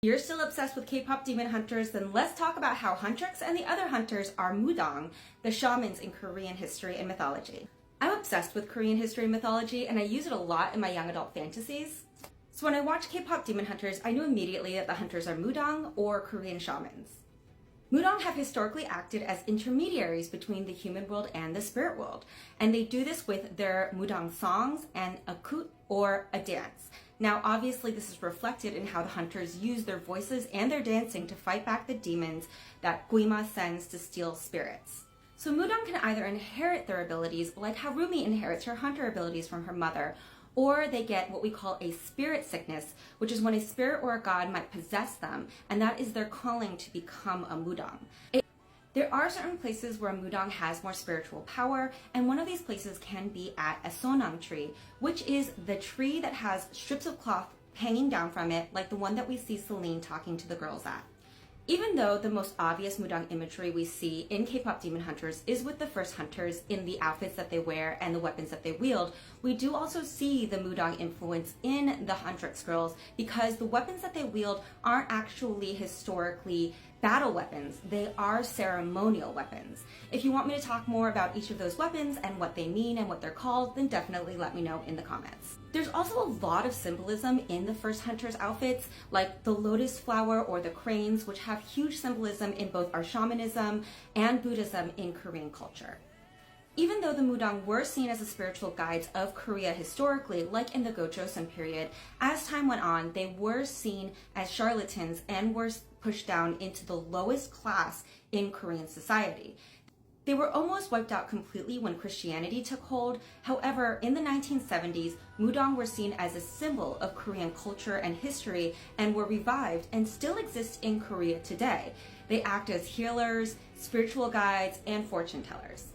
You're still obsessed with K-pop demon hunters? Then let's talk about how Huntrix and the other hunters are Mudang, the shamans in Korean history and mythology. I'm obsessed with Korean history and mythology, and I use it a lot in my young adult fantasies. So when I watch K-pop demon hunters, I knew immediately that the hunters are Mudang or Korean shamans. Mudang have historically acted as intermediaries between the human world and the spirit world, and they do this with their Mudang songs and a kut, or a dance. Now, obviously, this is reflected in how the hunters use their voices and their dancing to fight back the demons that Guima sends to steal spirits. So Mudang can either inherit their abilities, like how Rumi inherits her hunter abilities from her mother, or they get what we call a spirit sickness, which is when a spirit or a god might possess them, and that is their calling to become a Mudang. There are certain places where Mudang has more spiritual power, and one of these places can be at a sonam tree, which is the tree that has strips of cloth hanging down from it, like the one that we see Celine talking to the girls at. Even though the most obvious Mudang imagery we see in K-pop demon hunters is with the first hunters in the outfits that they wear and the weapons that they wield, we do also see the Mudang influence in the Huntrix girls because the weapons that they wield aren't actually historically battle weapons, they are ceremonial weapons. If you want me to talk more about each of those weapons and what they mean and what they're called, then definitely let me know in the comments. There's also a lot of symbolism in the first hunters' outfits, like the lotus flower or the cranes, which have huge symbolism in both our shamanism and Buddhism in Korean culture. Even though the Mudang were seen as the spiritual guides of Korea historically, like in the Gojoseon period, as time went on, they were seen as charlatans and were pushed down into the lowest class in Korean society. They were almost wiped out completely when Christianity took hold. However, in the 1970s, Mudang were seen as a symbol of Korean culture and history and were revived and still exist in Korea today. They act as healers, spiritual guides, and fortune tellers.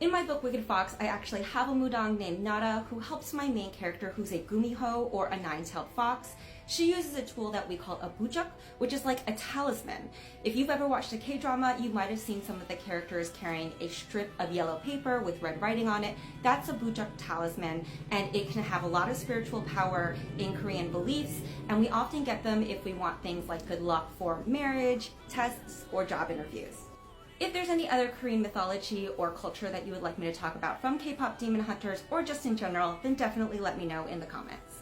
In my book, Wicked Fox, I actually have a Mudang named Nara who helps my main character, who's a gumiho, or a nine-tailed fox. She uses a tool that we call a bujak, which is like a talisman. If you've ever watched a K-drama, you might have seen some of the characters carrying a strip of yellow paper with red writing on it. That's a bujak talisman, and it can have a lot of spiritual power in Korean beliefs, and we often get them if we want things like good luck for marriage, tests, or job interviews. If there's any other Korean mythology or culture that you would like me to talk about from K-pop demon hunters or just in general, then definitely let me know in the comments.